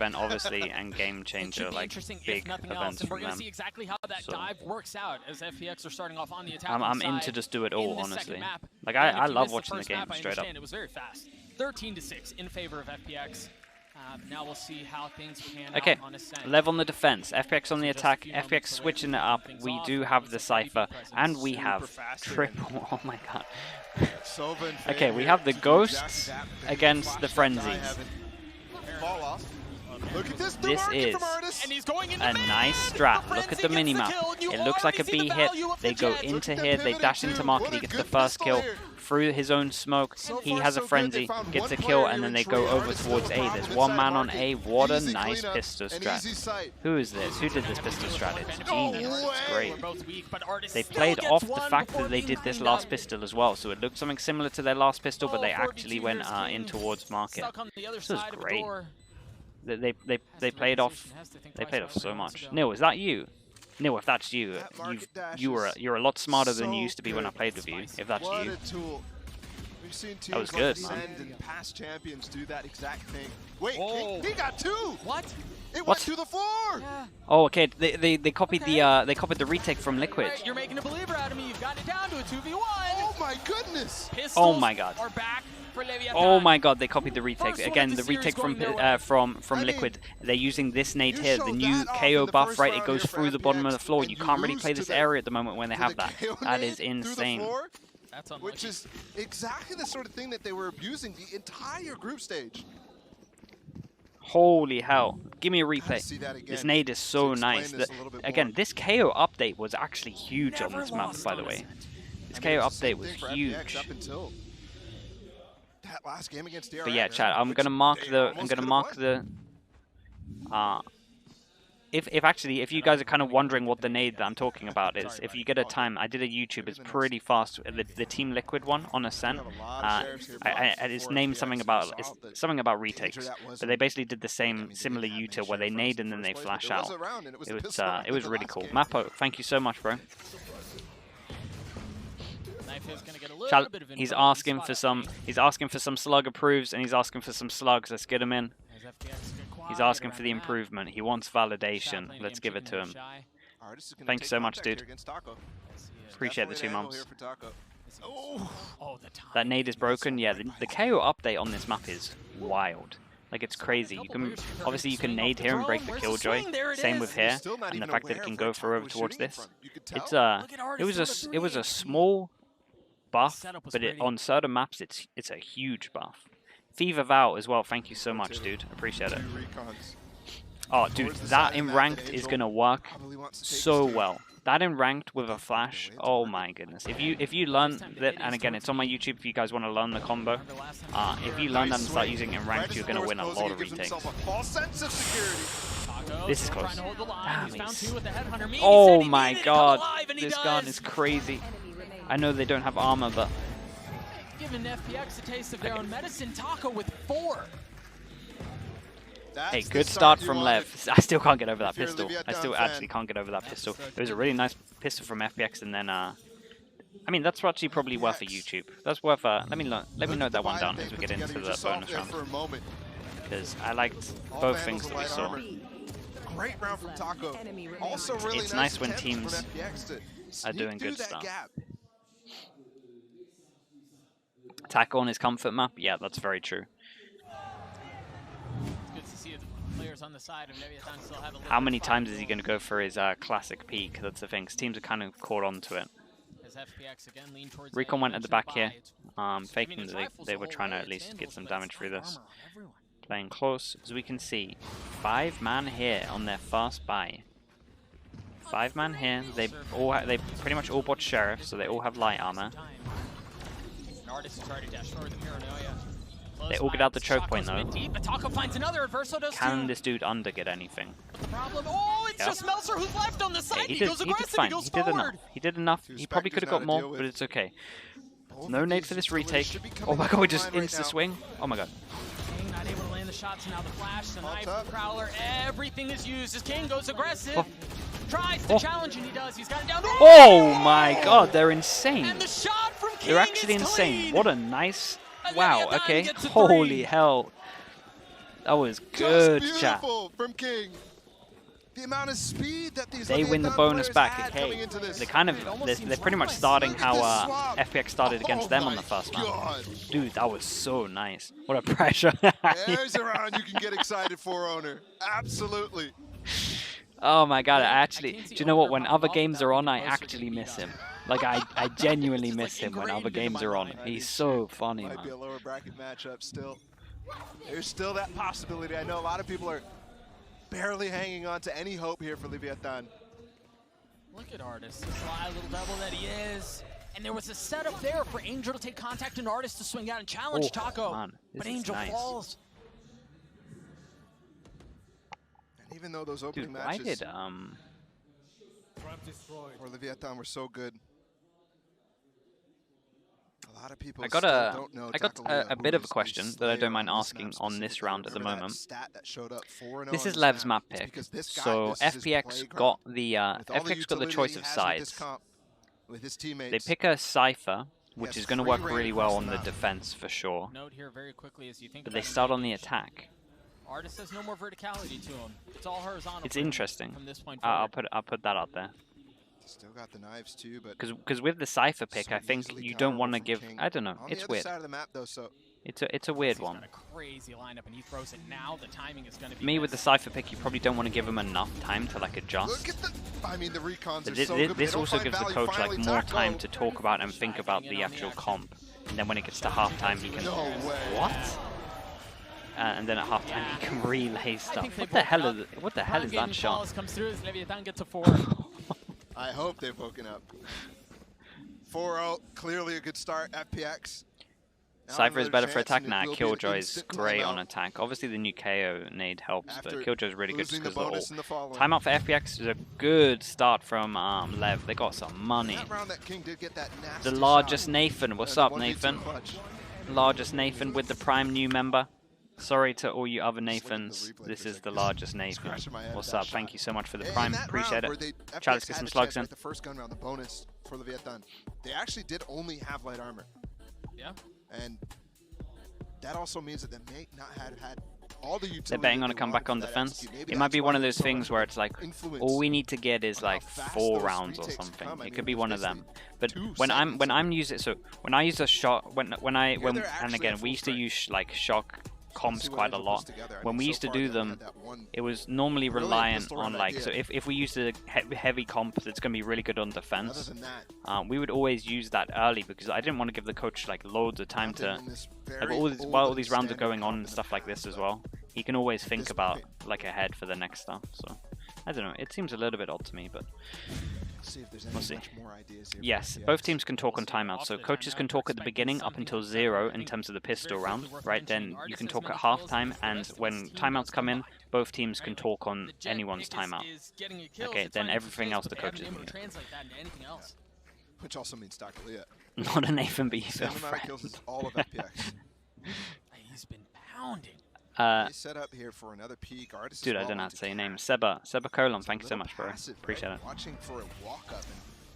event, obviously, and game changer, like big events and we're from gonna them. see exactly how that dive works out as FPX are starting off on the attack. I'm into just do it all, honestly. Like I love watching the game straight up. It was very fast. 13-6 in favor of FPX. Now we'll see how things pan Okay, out on Ascent. Lev on the defense, FPX on the attack, FPX switching it up. We do have the Cypher, and we have triple. Oh my god. Okay, we have the Ghosts against the Frenzies. This is a nice strat. Look at the minimap. It looks like a B hit. They go into here, they dash into market, he gets the first kill. Through his own smoke, he has a frenzy, gets a kill, and then they go over towards A. There's one man on A. What a nice pistol strat. Who is this? Who did this pistol strat? It's genius. It's great. They played off the fact that they did this last pistol as well, so it looked something similar to their last pistol, but they actually went in towards market. This was great. They played off. They played off so much. Neil, is that you? Neil, if that's you, you're a lot smarter than you used to be when I played with you. If that's you, that was good, man. Past champions do that exact thing. Wait, he got two. What? It went to the floor. Yeah. Oh, okay. They copied the retake from Liquid. Right, you're making a believer out of me. You've got it down to a 2v1. Oh my goodness. Oh my god. Are back for oh my god, they copied the retake. Again, the retake from Liquid. They're using this nade here, the new KO buff, right? It goes through the bottom of the floor. You can't really play this area at the moment when they have that. That is insane. That's unlucky. Which is exactly the sort of thing that they were abusing the entire group stage. Holy hell. Give me a replay. This nade is so nice. Again, this KO update was actually huge on this map, by the way. This KO update was huge. But yeah, chat, I'm gonna mark the if you guys are kind of wondering what the nade that I'm talking about is, if you get a time, I did a YouTube, it's pretty fast, the Team Liquid one on Ascent. It's named something about retakes, but they basically did the similar util where they nade and then they flash out. It was really cool. Mappo, thank you so much, bro. He's asking for some slug approves, and he's asking for some slugs. Let's get him in. He's asking for the improvement. He wants validation. Let's give it to him. Thanks so much, dude. Appreciate the 2 months. That nade is broken. Yeah, the KO update on this map is wild. Like, it's crazy. You can obviously you can nade here and break the killjoy. Same with here, and the fact that it can go for over towards this. It was a small buff, but on certain maps it's a huge buff. Fever Val as well, thank you so much, dude. Appreciate it. Oh, dude, that in ranked is gonna work so well. That in ranked with a flash, oh my goodness. If you learn that, and again, it's on my YouTube if you guys want to learn the combo. If you learn that and start using it in ranked, you're gonna win a lot of retakes. This is close. Damn, oh my god, this gun is crazy. I know they don't have armor, but giving FPX a taste of their own medicine. Taco with 4. Hey, good start from Lev. I still can't get over that pistol. I still actually can't get over that pistol. It was a really nice pistol from FPX, and then I mean, that's actually probably worth a YouTube. That's worth let me note that one down as we get into the bonus round, because I liked both things that we saw. Great round from Taco. Also really it's nice when teams are doing good stuff. Attack on his comfort map? Yeah, that's very true. It's good to see the players on the side of Leviathan still have a How many times is he going to go for his classic peak? That's the thing. Teams are kind of caught on to it. Recon went at the back here, faking that they were trying to at least get some damage through this. Playing close, as we can see. 5-man here on their first buy. 5-man here. They pretty much all bought Sheriff, so they all have light armor. They all get out the choke point though. Can this dude under get anything? Oh, it's just Meltzer who's left on the side. He did fine. He did enough. He did enough. He probably could have got more, but it's okay. No nade for this retake. Oh my god, we just insta swing. Oh my god. King not able to land the shots, now the flash, the knife, the prowler, everything is used as King goes aggressive. Oh. Tries to challenge and he does. He's got it down. Oh my god, they're insane. And the shot from King they're actually is insane. clean. What a nice. Wow, okay. Holy hell. That was good, just chat. beautiful from King. The amount of speed that these They win the bonus back. Okay, they're pretty much starting how FPX started against them on the first map. Dude, that was so nice. What a pressure. There's a round you can get excited for, Owner. Absolutely. Oh my god, do you know what? When other games are on, I actually miss him. Like, I genuinely miss him when other games are on. He's so funny, man. Might be a lower bracket matchup still. There's still that possibility. I know a lot of people are barely hanging on to any hope here for Leviathan. Look at Artis, the sly little devil that he is. And there was a setup there for Angel to take contact and Artis to swing out and challenge Taco. Man, but Angel falls. And even though those opening Dude, why matches did for Leviathan were so good, a lot of people I got a bit of a question that I don't mind asking on this round at the moment. This is Lev's map pick. So FPX got the choice of sides. They pick a Cypher, which is going to work really well on the defense for sure. But they start on the attack. Artis has no more verticality to him. It's all horizontal. It's interesting. From this point I'll put that out there. Still got the knives too, but because with the Cypher pick, I think you don't want to give. I don't know. It's weird. It's a weird one. Crazy lineup, and he throws it now. The timing is going to be. Me with the Cypher pick, you probably don't want to give him enough time to like adjust. I mean, the recons but are so good, this also gives the coach like more time to talk about and think about the actual comp, and then when it gets to halftime, he can. What? And then at halftime, he can relay stuff. What the hell is that shot? Comes through as Leviathan gets a 4. I hope they've woken up. 4-0, clearly a good start. FPX. Cypher is better for attack now. Killjoy's great on attack. Obviously, the new KO nade helps, but Killjoy's really good just because of the ult. Timeout for FPX is a good start from Lev. They got some money. The largest Nathan. What's up, Nathan? Largest Nathan with the Prime new member. Sorry to all you other Nathans, this is the largest Nathan. What's up? Thank you so much for the Prime, appreciate it. Try to get some slugs in. The first gun round, the bonus for Leviathan. They actually did only have light armor. Yeah. And that also means that they may not have had all the utility. They're betting on a comeback on defense. It might be one of those things where it's like, all we need to get is like 4 rounds or something. It could be one of them. But when I'm using, so when I use a shot, and again, we used to use like shock comps quite a lot. When we used to do them, it was normally reliant on like, so if we used a heavy comp that's going to be really good on defense, we would always use that early because I didn't want to give the coach like loads of time to, like, while all these rounds are going on and stuff like this as well, he can always think about like ahead for the next stuff. So I don't know, it seems a little bit odd to me, but we'll see. Yes, both teams can talk on timeout. So coaches can talk at the beginning up until 0 in terms of the pistol round, right? Then you can talk at halftime, and when timeouts come in, both teams can talk on anyone's timeout. Okay, then everything else the coaches can do. Which also means Dr. Leah. Not a Nathan B. Phil all of FPX. He's been pounding. Set up here for another peak. Dude, I don't know how to say your name. Seba Colon, thank you so much, bro. Appreciate it.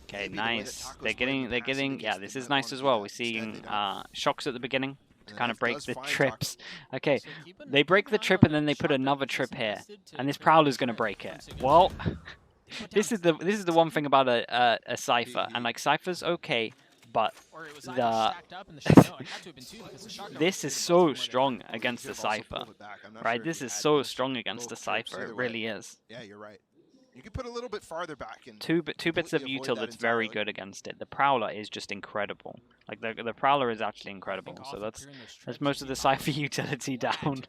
Okay, nice. They're getting. Yeah, this is nice as well. We're seeing shocks at the beginning to kind of break the trips. Okay, they break the trip and then they put another trip here, and this Prowler's gonna break it. Well, this is the one thing about a Cypher, and like Cypher's okay. But this is so strong against the Cypher, right? This is so strong against the Cypher. It really is. Yeah, you're right. You can put a little bit farther back. And two bits of util that's very good against it. The Prowler is just incredible. Like the Prowler is actually incredible. So that's most of the Cypher utility down.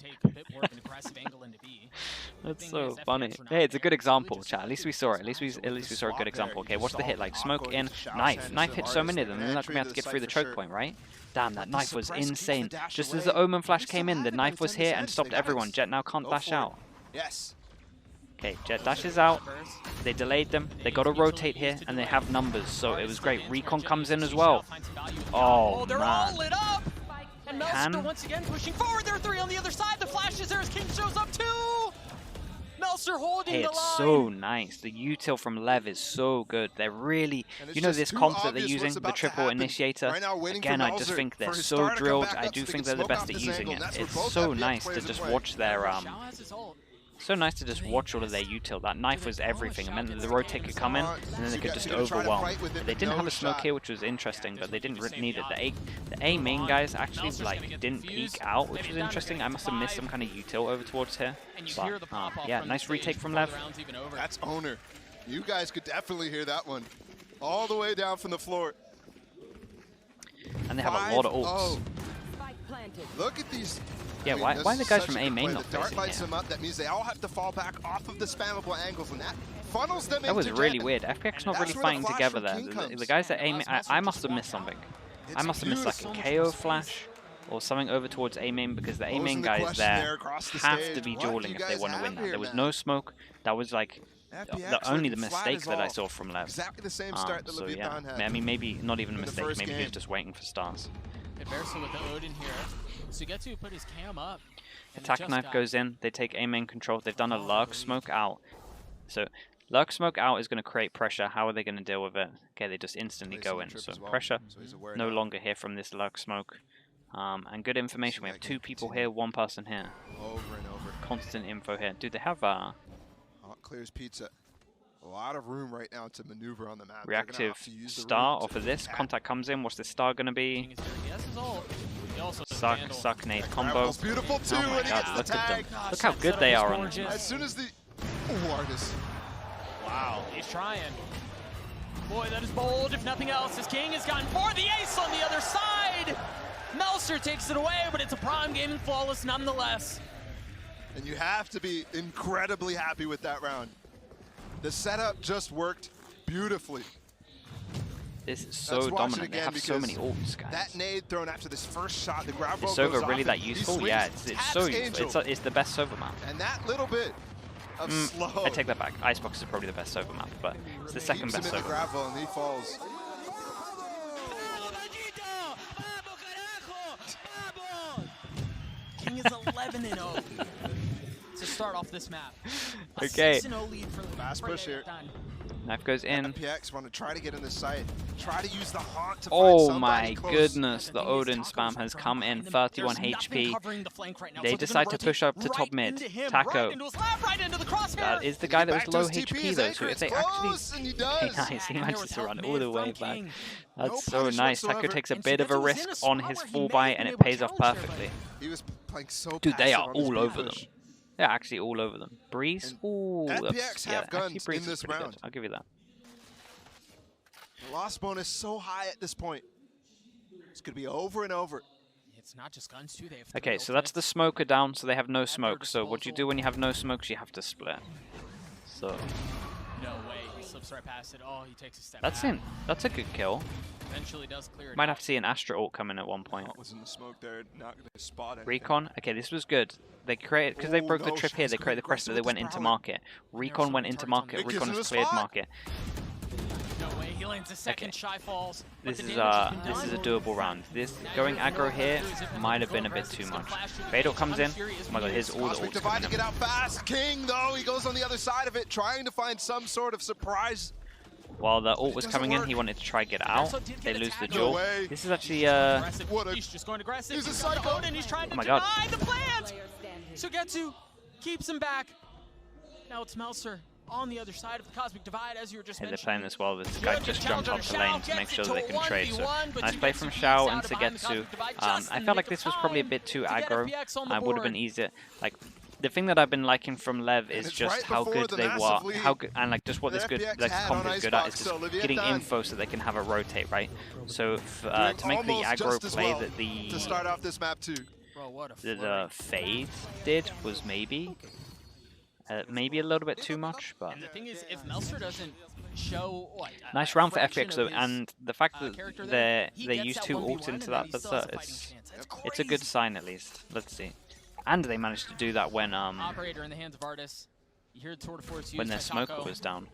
That's so funny. Hey, it's a good example, chat. At least we saw it. At least we saw a good example. Okay, what's the hit like? Smoke in, knife. Knife hit so many of them. They're not gonna have to get through the choke point, right? Damn, that knife was insane. Just as the Omen flash came in, the knife was here and stopped everyone. Jet now can't dash out. Yes. Okay, Jet dashes out. They delayed them. They got to rotate here, and they have numbers, so it was great. Recon comes in as well. Oh, they're man. all lit up. And Melster once again pushing forward. There are 3 on the other side. The flash is there as King shows up too. Melser holding Hey, the it's line. so nice. The util from Lev is so good. They're really, you know, this comp that they're using, the triple initiator. Again, I just think they're so drilled. I do think they're the best at using it. It's so nice to just watch their so nice to just watch all of their util. That knife was everything. It meant that the rotate could come in, and then they could just overwhelm. They didn't have a smoke here, which was interesting, but they didn't really need it. The A main guys actually like didn't peek out, which was interesting. I must have missed some kind of util over towards here. But yeah, nice retake from Lev. That's owner. You guys could definitely hear that one, all the way down from the floor. And they have a lot of ults. Look at these. Yeah, I mean, why are the guys from A main the not dart facing lights here? them up. That means they all have to fall back off of the spammable angles, and that funnels them That was into really jet. weird. FPX not really That's where the fighting flash together from there. King The comes. guys at A main, I must have missed something. I must have missed like a KO flash or something over towards A main, because the A main guys there have to be dueling if they want to win that. There was no smoke. That was like only the mistake that I saw from Lev. Exactly the same start that So yeah, Leviathan had. I mean maybe not even a mistake. first Maybe he was game. just waiting for stars. Adversa with the Odin here. Sugetsu put his cam up. Attack knife goes in. They take A main control. They've done a lurk smoke out. So lurk smoke out is going to create pressure. How are they going to deal with it? Okay, they just instantly go in. So pressure no longer here from this lurk smoke. And good information. We have 2 people here, 1 person here. Over and over. Constant info here. Dude, they have Hot clears pizza. A lot of room right now to maneuver on the map. reactive star off of this. Contact comes in. What's the star going to be? Suck nade combo. Beautiful too. Oh my god, look at them. Look how good they are on this. As soon as the artist. Wow, he's trying. Boy, that is bold. If nothing else, his king has gotten for the ace on the other side. Melser takes it away, but it's a prime gaming flawless nonetheless. And you have to be incredibly happy with that round. The setup just worked beautifully. This is so dominant. They have so many ults, guys. That nade thrown after this first shot, the grab Is Sova really that useful? Yeah, it's so useful. It's the best Sova map. And that little bit of slow. I take that back. Icebox is probably the best Sova map, but it's the second best Sova map. And he falls. King is 11-0 to start off this map. Okay. 6-0 lead for Fast push here. Knife goes in. FPX want to try to get in the site. Try to use the haunt to find Oh somebody my close. goodness, the Odin spam has come in. 31 HP. They decide to push up to top mid. Taco. That is the guy that was low HP though, so if they actually... Okay, nice, he manages to run all the way back. That's so nice. Taco takes a bit of a risk on his full buy and it pays off perfectly. He was playing so Dude, they are passive on his all B over push. them. They're actually all over them. Breeze? Ooh, FPX have guns actually Breeze in is this pretty round. good. I'll give you that. The loss bonus so high at this point. It's going to be over and over. It's not just guns too. They have Okay, so that's the smoker down, so they have no smoke. So what you do when you have no smokes, you have to split. So no way. He slips right past it. Oh, he takes a step that's back. in. That's a good kill. Eventually does clear it. Might have to see an Astra ult come in at one point. Was in the smoke there, not going to spot anything. Recon. Okay, this was good. They created, because they broke the no, trip here, they created the crest, so they went into market. Recon went into market. Recon has cleared market. No way. He lands a second. Shy falls. This is a doable round. This going aggro here might have been a bit too much. Fatal comes in. Oh my god, here's all the ults coming to in. get out fast. King though, he goes on the other side of it, trying to find some sort of surprise. While the ult was coming in, he wanted to try get out. They lose the duel. This is actually He's just going aggressive. He's a psycho. And he's trying to Oh my god. deny the plant. Sugetsu keeps him back. Now it's Melser on the other side of the Cosmic Divide, as you were just they're mentioning. playing this well. This guy just jumped off the lane to make sure that they can trade. So nice play from Xiao and Sugetsu. I felt like this was probably a bit too aggro. Would have been easier. Like the thing that I've been liking from Lev is just how good they were, and like just what this comp is good at is just getting info so they can have a rotate, right? So to make the aggro play that to start off this map too. the Fade did was maybe a little bit too much, but And the thing is, if Melser doesn't show nice round for FPX though, and the fact that they used 2 ults into that, it's a good sign at least. Let's see. And they managed to do that when Operator in the hands of Artis. You hear the tour de force when their used by smoker Taco. was down.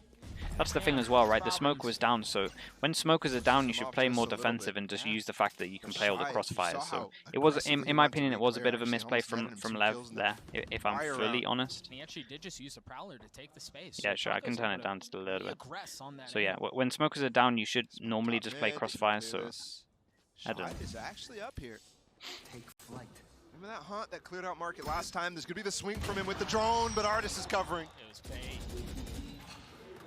that's the thing as well, right? The smoke was down, so when smokers are down, you should play more defensive and just use the fact that you can play all the crossfires. So it was, in my opinion, it was a bit of a misplay from Lev there, if I'm fully honest. He actually did just use a prowler to take the space. Yeah, sure, I can turn it down just a little bit. So yeah, when smokers are down, you should normally just play crossfires. So I don't know. Is actually up here. Take flight. Remember that hunt that cleared out market last time? There's gonna be the swing from him with the drone, but Artis is covering. It was bait.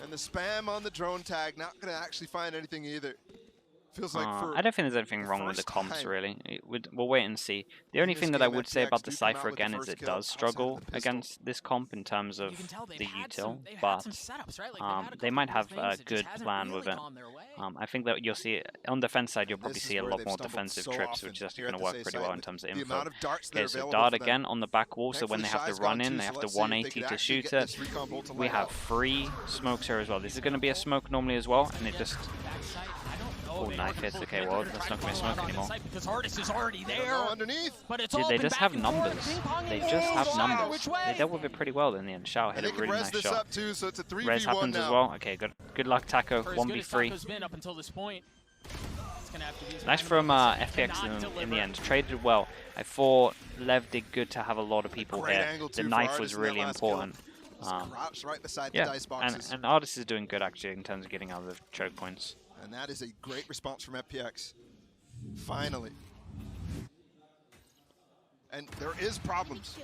And the spam on the drone tag, not gonna actually find anything either. Feels like I don't think there's anything wrong with the comps, really. We'll wait and see. The only thing that I would say about the Cypher again is it does struggle against this comp in terms of the util, but they might have a good plan with it. I think that you'll see, on the defense side, you'll probably see a lot more defensive trips, which is actually going to work pretty well in terms of info. Okay, so Dart again on the back wall, so when they have to run in, they have to 180 to shoot it. We have 3 smokes here as well. This is going to be a smoke normally as well, and it just... Oh, knife hits. Okay, well, that's not going to be smoke anymore. Because Artis is already there. Dude, they just have numbers. They just have numbers. They dealt with it pretty well in the end. Shao hit a really nice shot. Res happens as well. Okay, good luck, Taco. 1v3. Nice from FPX in the end. Traded well. I thought Lev did good to have a lot of people here. The knife was really important. Yeah, and Artis is doing good actually in terms of getting out of the choke points. And that is a great response from FPX. Finally. And there is problems.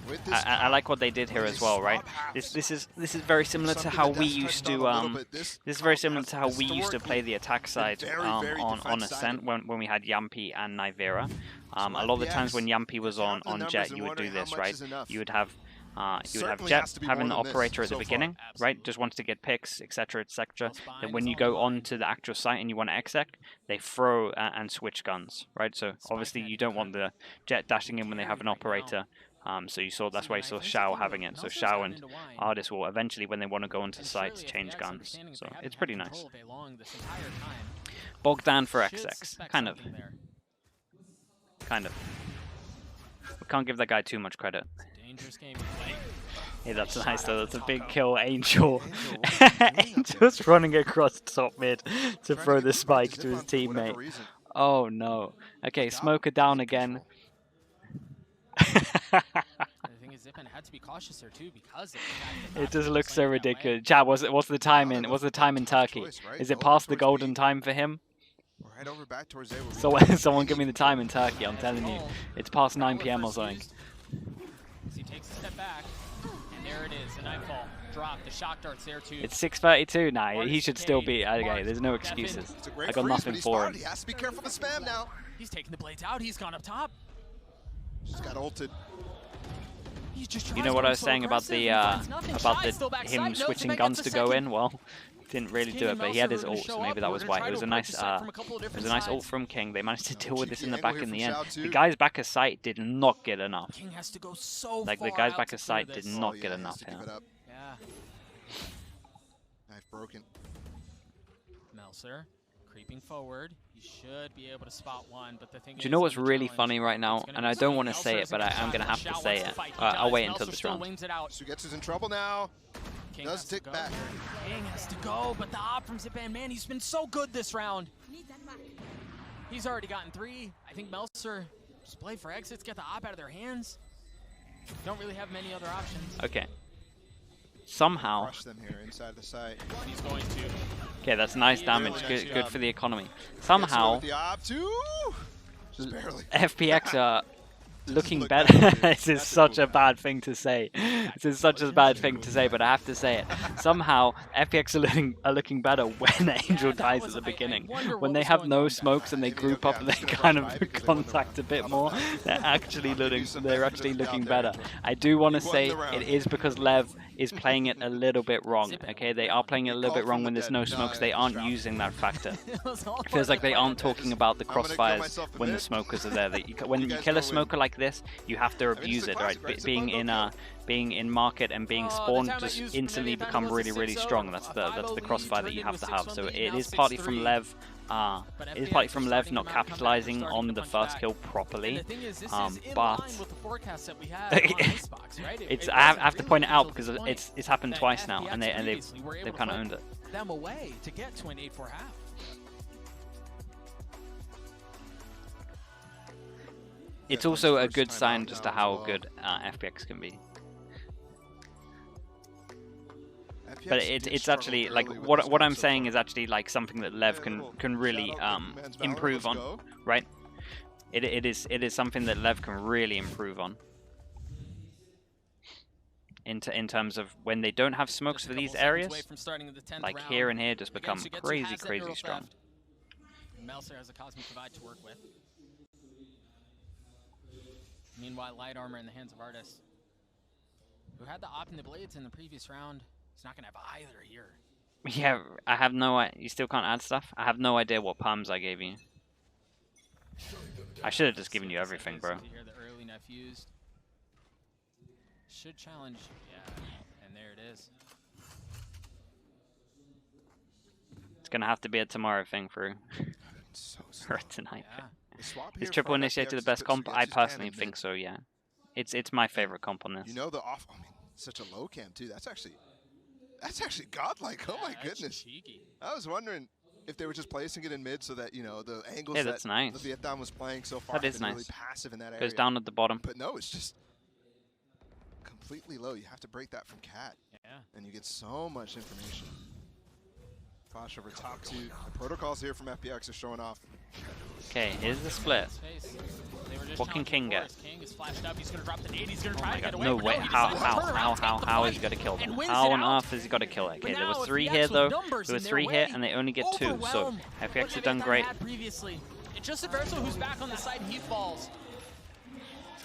With this I like what they did here as well, right? This is very similar to how we used to this is very similar to how we used to play the attack side on Ascent when we had Yampi and Nivera. A lot of the times when Yampi was on Jet, you would do this, right? You would have Jet having the operator at the beginning, right? Just wants to get picks, etc., etc. Then when you go on to the actual site and you want to exec, they throw and switch guns, right? So obviously you don't want the Jet dashing in when they have an operator. So that's why you saw Shao having it. So Shao and Artis will eventually, when they want to go onto sites, change guns. So it's pretty nice. Bogdan for XX, kind of. We can't give that guy too much credit. Hey, that's nice though. That's a big kill, Angel. Angel's running across top mid to throw the spike to his teammate. Oh no. Okay, Smoker down again. It just looks so ridiculous. Chad, what's the time in? What's the time in Turkey? Is it past the golden time for him? Right over back towards A. So someone give me the time in Turkey. I'm telling you, it's past 9 PM or something. He takes a step back, and there it is. The nightfall drop. The shock dart's there too. It's 6:32. Nah, he should still be. Okay, there's no excuses. I got nothing for him. He has to be careful of the spam now. He's taking the blades out. He's gone up top. Just got ulted. You know what I was saying about him switching guns to go in? Well, didn't really do it, but he had his ult, so maybe that was why. It was a nice ult from King. They managed to deal with this in the back in the end. The guys back of sight did not get enough. Like the guys back of sight did not get enough here. Yeah. Knife broken. Melser creeping forward. He should be able to spot one, but the thing is, do you know what's really funny right now? And I don't want to say it, but I'm going to have to say it. I'll wait until this round. Sugetsu's in trouble now. King does tick back. King has to go, but the op from Zipan, man, he's been so good this round. He's already gotten 3. I think Melser just play for exits, get the op out of their hands. Don't really have many other options. Okay. Somehow. Crush them here inside the site. He's going to. Okay, that's nice damage. Good for the economy. Somehow. Just barely. FPX are looking better. This is such a bad thing to say. This is such a bad thing to say, but I have to say it. Somehow, FPX are looking better when Angel dies at the beginning. When they have no smokes and they group up and they kind of contact a bit more, they're actually looking better. I do want to say it is because Lev is playing it a little bit wrong. Okay, they are playing it a little bit wrong when there's no smokes. They aren't using that factor. It feels like they aren't talking about the crossfires when the smokers are there. When you kill a smoker like this, you have to abuse it, right? Being in market and being spawned just instantly become really strong. That's the crossfire that you have to have. So it is partly from Lev, it is partly from Lev not capitalizing on the first kill properly. But it's I have to point it out because it's happened twice now, and they've kind of owned it. Them away to get to an 8-4 half. It's also a good sign just to how good FPX can be. But it's actually like what I'm saying is actually like something that Lev can really improve on, right? It is something that Lev can really improve on. In terms of when they don't have smokes for these areas, like here and here just become crazy strong. Melser has a Cosmic Divide to work with. Meanwhile, light armor in the hands of Artis, who had the op in the blades in the previous round. He's not gonna have either here. Yeah, I have no idea. You still can't add stuff? I have no idea what palms I gave you. I should have just given you everything, bro. The early Neff used. Should challenge, yeah, and there it is. It's gonna have to be a tomorrow thing for tonight. Yeah. Is triple initiator the best comp? I personally think so, yeah. It's my favorite comp on this. You know the off. I mean, such a low cam too. That's actually godlike. Oh my goodness. Cheeky. I was wondering if they were just placing it in mid so that the angles that's that nice. the Vietnam was playing so far That is nice. really passive in that area. Goes down at the bottom. But no, it's just completely low. You have to break that from Cat. Yeah. And you get so much information. Flash over top two. The protocols here from FPX are showing off. Okay, here's the split. What can King get? King is flashed up. He's gonna drop the nade. He's gonna Oh try my to get god, away. no but way. he decides to turn around, take the How fight, is he gonna kill them? and wins How it on out. earth has he got to kill it? Okay, But there was now 3 FPX here with though. numbers There was in 3 their here, way, and they only get 2. So overwhelmed FPX what has done Vietnam great. had previously. And just Verso, who's back on the side, he falls.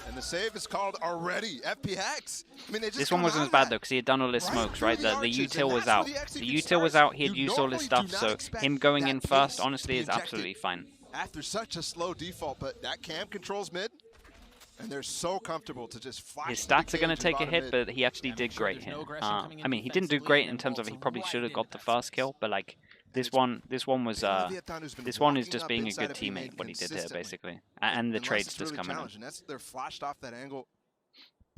And the save is called already. FPX. I mean, they just This one wasn't as bad though, because he had done all his smokes, right? The util was out. The util was out. He had used all his stuff, so him going in first, honestly, is absolutely fine. After such a slow default, but that cam controls mid, and they're so comfortable to just flash. His stats are going to take a hit, but he actually did great here. I mean, he didn't do great in terms of he probably should have got the first kill, but like this one was just being a good teammate. What he did here, basically, and the trades just coming in. They're flashed off that angle.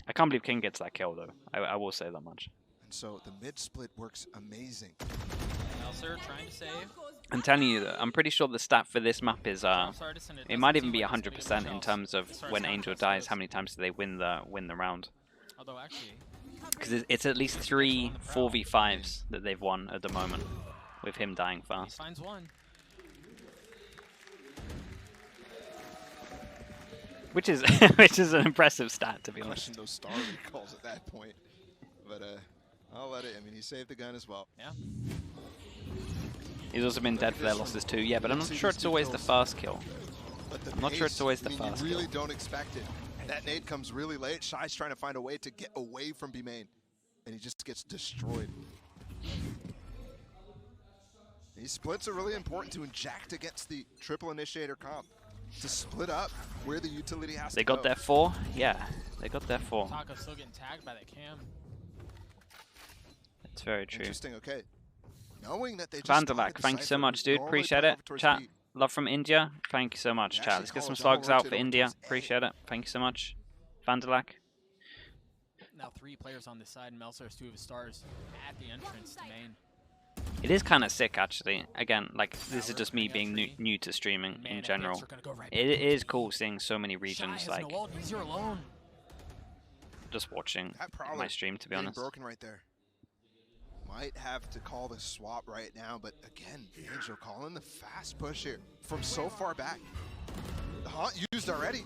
I can't believe King gets that kill though. I will say that much. And so the mid split works amazing. Melser trying to save. I'm telling you that I'm pretty sure the stat for this map is it might even be 100% in terms of when Angel dies, how many times do they win the round? Although actually, because it's at least 3 4v5s that they've won at the moment with him dying he fast. finds one. Which is an impressive stat, to be honest. Question those star recalls at that point, but I'll let it. I mean, he saved the gun as well. Yeah. He's also been dead for their losses too. Yeah, but I'm not sure it's always the first kill. I'm not sure it's always the first kill. You really kill. don't expect it. That nade comes really late. Shy's trying to find a way to get away from B main, and he just gets destroyed. These splits are really important to inject against the triple initiator comp. To split up where the utility has to go. They got their 4? Yeah, they got their 4. Taco still getting tagged by that cam. That's very true. Interesting, okay. Knowing that they just Vandalak, thank you so much, dude. Appreciate it. Chat, love from India. Thank you so much, chat. Let's get some slugs out for India. Appreciate it. Thank you so much. Vandalak. Now 3 players on this side, and Melser has 2 of his stars at the entrance to main. It is kind of sick, actually. Again, like, this is just me being new to streaming in general. It is cool seeing so many regions, like, just watching my stream, to be honest. Broken right there. Might have to call the swap right now, but again, Angel calling the fast push here from so far back. The haunt used already.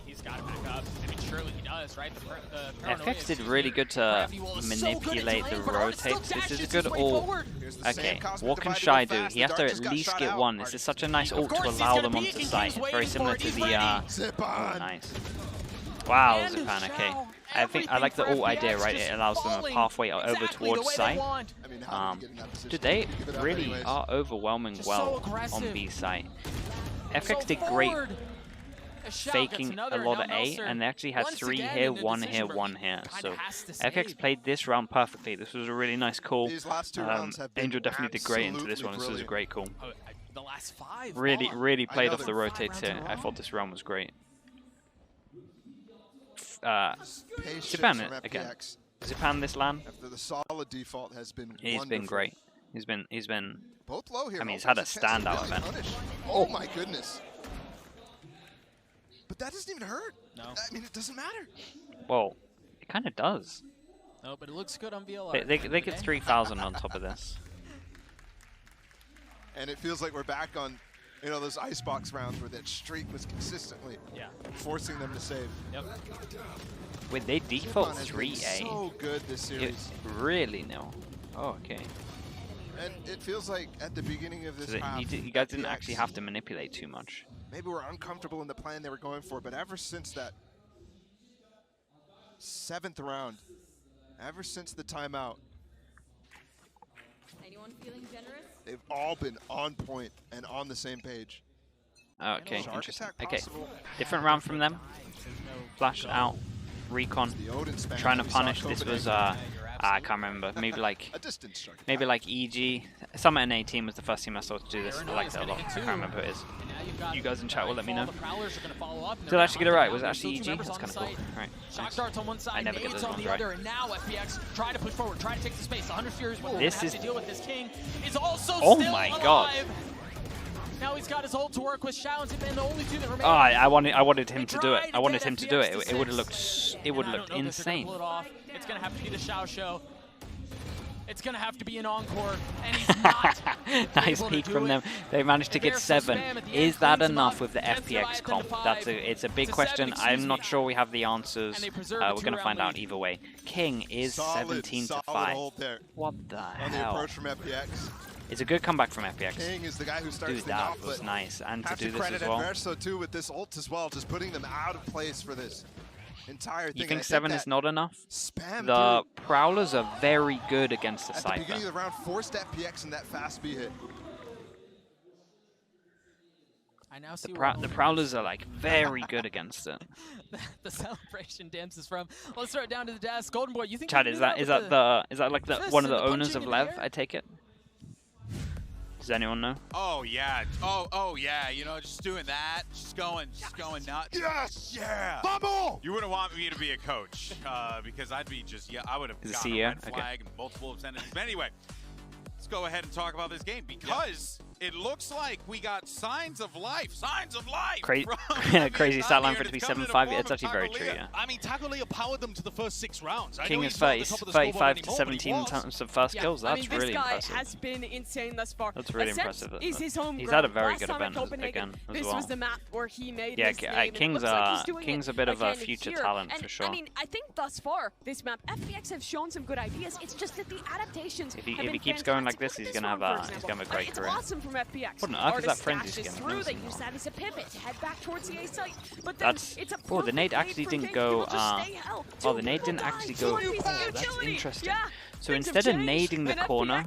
He's got to back up. I mean, surely he does, right? The FX did really good to manipulate the rotates. This is good all. Okay, what can Shy do? He has to at least get 1. This is such a nice ult to allow them onto site. It's very similar to the oh, nice. Wow, Zipan, okay. I like the ult idea, right? It allows them a pathway over towards site. Dude, they really are overwhelming well on B site. FX did great faking a lot of A, and they actually had 3 here, 1 here, 1 here. So FX played this round perfectly. This was a really nice call. Angel definitely did great into this one. This was a great call. the last 5. Really played off the rotates here. I thought this round was great. Zipan again. Zipan this LAN. After the solid default has been He's been great. He's been both low here. I mean, he's had a standout event. Oh my goodness. But that doesn't even hurt. No. I mean, it doesn't matter. Well, it kind of does. No, but it looks good on VLR. They get 3,000 on top of this. And it feels like we're back on, you know, those icebox rounds where that streak was consistently forcing them to save. Yep. Wait, they default 3A. So good this series. Really no. Oh, okay. And it feels like at the beginning of this half, you guys didn't actually have to manipulate too much. Maybe we're uncomfortable in the plan they were going for, but ever since that 7th round, ever since the timeout, anyone feeling generous? They've all been on point and on the same page. Okay, interesting. Okay, different round from them. Flash out, recon, trying to punish. This was I can't remember. Maybe like EG. Summit and A team was the first team I saw to do this. I liked it a lot. I can't remember who it is. You guys in chat will let me know. Did I actually get it right? Was it actually EG? That's kind of cool. Right. Nice. I never get those ones right. And now FPX try to push forward, try to take the space. 100 Furies will this have is to deal with this King. Is also oh still my alive. god. Now he's got his ult to work with. Shao and Zipan, the only two that remain. Oh, I wanted him to do it. I wanted him to do it. It would have looked insane. It's gonna have to be the Shao show. It's gonna have to be an encore, and he's not. Nice peek from them. They managed to get 7. Is that enough with the FPX comp? It's a big question. I'm not sure we have the answers. We're gonna find out either way. King is 17 to 5. What the hell? On the approach from FPX. It's a good comeback from FPX. King is the guy who starts Dude, that was nice. And to do this as well. Verso too with this ult as well, just putting them out of place for this entire thing. You think 7 is not enough? The Prowlers are very good against the Cypher. At the beginning of the round, forced FPX in that fast B hit. I now see the Prowlers are like very good against it. The celebration dance is from. Let's throw it down to the desk. Golden Boy, you think? Chad, is that like one of the owners of Lev? I take it. Does anyone know? Oh yeah. Oh yeah. You know, just doing that, just going nuts. Yes. Yeah. Bubble. You wouldn't want me to be a coach because I'd be just I would have gotten a red flag and multiple obscenities. But anyway, let's go ahead and talk about this game because it looks like we got signs of life. Signs of life. Crazy stat line for it to be 7-5. It's actually very true. Yeah. I mean, Tacolia powered them to the first 6 rounds. King is 35 to 17 in terms of first kills. That's really impressive. This guy has been insane thus far. That's really Ascent impressive. is his home He's had a very Last good time at event again as this well. was the map where he made yeah, his name. King's a bit of a future talent for sure. I mean, I think thus far this map, FPX have shown some good ideas. It's just that the adaptations. If he keeps going like this, he's gonna have a great career. It's awesome from FPX. What on earth is that frenzy skin? Through, they use that as a pivot to head back towards the A site. But then it's a the nade actually didn't go. The nade didn't actually go. Oh, that's interesting. So instead of nading the corner,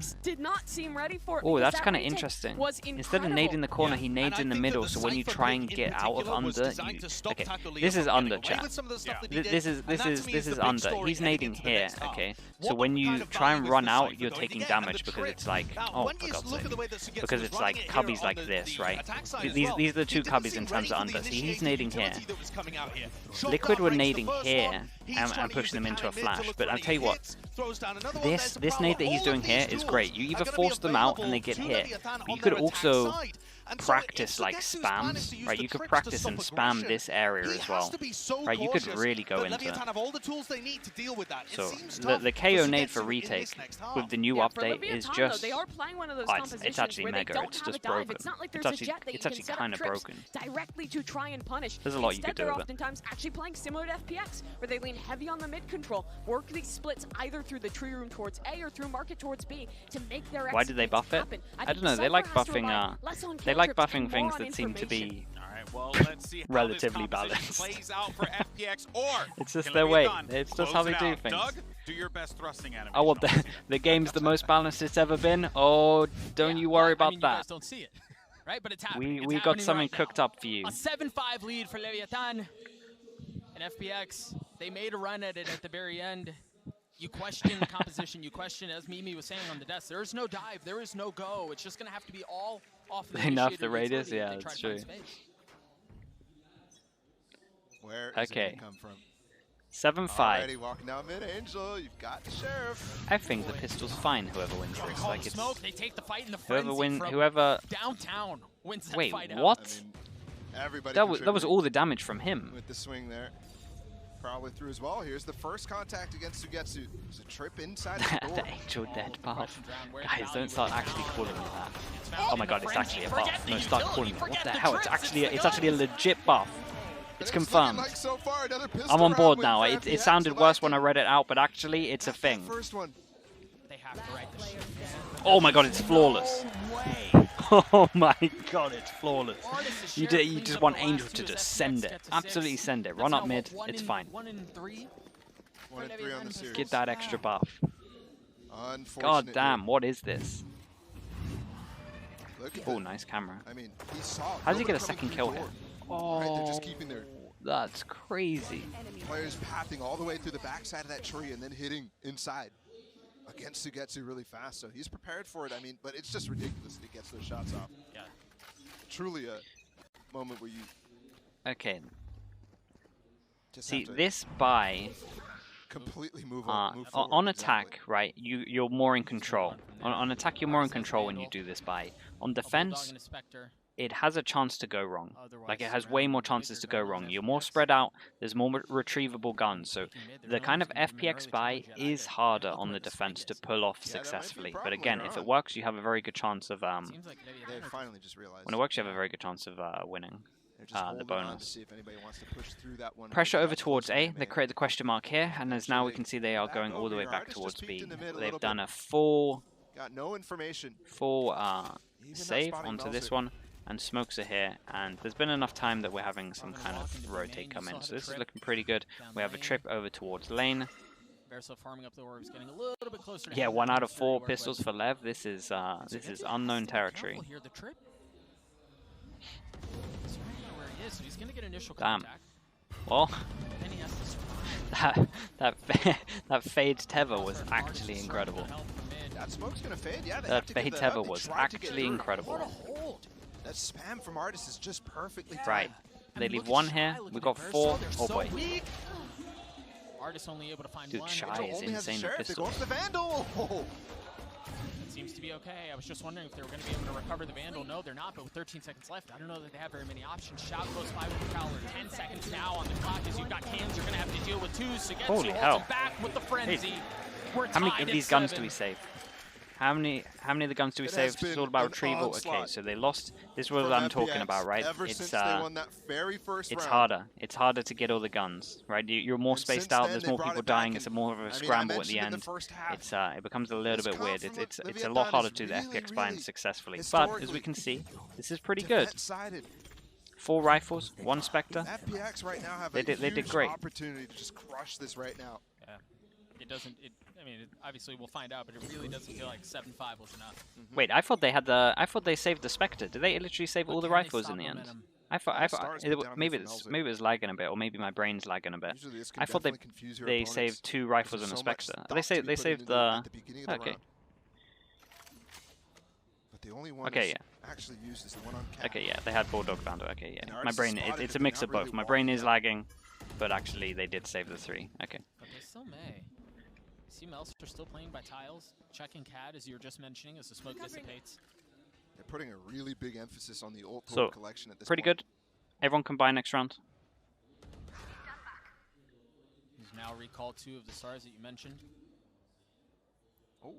that's kind of interesting. Instead of nading the corner, he nades in the middle. So when you try and get out of under, okay, this is under, chat. This is under. He's nading here. Okay, so when you try and run out, you're taking damage because it's like, oh, for God's sake, because it's like cubbies like this, right? These are the two cubbies in terms of under. So he's nading here. Liquid were nading here and pushing them into a flash. But I'll tell you what, this nade that he's doing here is great. You either force them out and they get hit, but you could also practice like spams, right? You could practice and spam this area as well, right? You could really go into it. So the KO nade for retake with the new update is just, it's actually mega. It's just broken. It's actually kind of broken. Directly to try and punish. There's a lot you could do with it. Oftentimes actually playing similar to FPX, where they lean heavy on the mid control, work these splits either through the tree room towards A or through market towards B to make their. Why did they buff it? I don't know. They like buffing. They like buffing things that seem to be relatively balanced. It's just their way. It's just how they do things. Doug, do your best thrusting at him. Oh, well, the game's the most balanced it's ever been. Oh, don't you worry about that. You guys don't see it, right? But it's happening. We got something cooked up for you. A 7-5 lead for Leviathan and FPX. They made a run at it at the very end. You question composition. You question, as Mimi was saying on the desk, there is no dive. There is no go. It's just going to have to be all often They nerfed initiated the utility radius? if Yeah, they try that's to find true. space. Where is it Okay. gonna come from? 7-5. Already walking down mid, Angel. You've got the sheriff. I think the pistol's fine. Whoever wins They this, call like the it's smoke. They take the fight in the whoever frenzy from whoever. downtown wins that Wait, fight what? I mean, everybody That was contributing all the damage from him. with the swing there. Probably through as well. Here's the first contact against Sugetsu. There's a trip inside the door. The angel dead buff. Guys, don't start actually calling me that. Oh my god, it's actually a buff. No, start calling me. What the hell? It's actually a legit buff. It's confirmed. Like so far, another pistol I'm on board round now. with It FPX. sounded worse when I read it out, but actually, it's a thing. First one. They have to right the ship. Oh my god, it's flawless. Oh my god, it's flawless. You just want Angel to just send it. Absolutely send it. Run up mid. It's fine. 1 in 3. 1 and 3 on the series. Get that extra buff. Unfortunate God here. damn, what is this? Look at Oh, that. nice camera. I mean, he saw. How does he get a nobody second coming kill through here? the door. Right, they're just keeping their That's crazy. players pathing all the way through the backside of that tree and then hitting inside against Sugetsu really fast. So he's prepared for it. I mean, but it's just ridiculous that he gets those shots off. Yeah. Truly a moment where you Okay, just see have to this buy completely move on. on attack, right? You're more in control. On attack, you're more in control when you do this buy. On defense, it has a chance to go wrong. Like, it has way more chances to go wrong. You're more spread out, there's more retrievable guns, so the kind of FPX buy is harder on the defense to pull off successfully. But again, if it works, you have a very good chance of, They finally just realized when it works, you have a very good chance of winning they're just the holding on bonus. to see if anybody wants to push through that one. Pressure over towards A, Man. they create the question mark here, and as now we can see they are going all the way back towards B. They've done a full Got no information. Even save not spotting onto this Melzer. one, and smokes are here, and there's been enough time that we're having some kind of rotate come in, so this is looking pretty good. We have a trip over towards lane. Farming up the orbs, getting a little bit closer to Yeah, having 1 that out of chemistry 4 work pistols with. for Lev. This is unknown territory. Careful here, the trip. He's right now where he is, so he's gonna get initial Damn. contact. Well, Then he has to survive. that fade tether was actually incredible. That smoke's gonna fade. Yeah, they That have to give fade that tether up. They was tried to get actually through. incredible. What a hold. That spam from Artis is just perfectly timed. Right. They mean, leave look at 1 Shy, here. look We've at got Verso, 4. they're Oh so boy. weak. Artist only able to find Dude, one. Shy Angel is only has the insane with sheriff. They go pistols. for the Vandal. Oh. It seems to be okay. I was just wondering if they were going to be able to recover the Vandal. No, they're not, but with 13 seconds left, I don't know that they have very many options. Shout close by with the Prowler. 10 seconds now on the clock as you've got cans. You're going to have to deal with 2. Sugetsu Holy holds hell. him back with the frenzy. We're How many tied of at these guns do 7. we save? How many of the guns do we It save? has It's all been about an retrieval. Okay, onslaught so they lost. This is what from I'm talking FPX about, right? Ever It's since they won that very first it's round. harder. It's harder to get all the guns, right? You're more And spaced since out. then, There's they more brought people it back, dying. and It's more of a I mean, I scramble at the mentioned in the end. first half, It's it becomes a little this bit weird. comp It's from a lot Leviathan harder is to do the really, FPX buying really successfully. But as we historically can see, this is pretty good. defense-sided. 4 rifles, 1 Spectre. FPX right now have They a did huge great. opportunity to just crush this right now. Yeah. It doesn't, I mean, obviously we'll find out, but it really doesn't feel like 7-5 was enough. Wait, I thought they saved the Spectre. Did they literally save all the rifles in the end? I thought Stars it, put down maybe against it was lagging a bit, or maybe my brain's lagging a bit. Usually this can I thought they definitely confuse your they opponents, saved 2 rifles and a because there's so much Spectre. thought They to be put saved into it the. at the beginning of the Okay. round. But the only one Okay, that's actually used is the one on cap. Okay, yeah, they had Bulldog Vandal. Okay, And yeah. Artis My brain, spotted it's a it, mix they're of not both. really My brain walking is out. lagging, but actually they did save the 3. Okay. But they still may. See Melzer still playing by tiles, checking CAD as you were just mentioning as the smoke dissipates. They're putting a really big emphasis on the ult So, collection at this pretty point. good. Everyone can buy next round. He's now recalled 2 of the stars that you mentioned. Oh,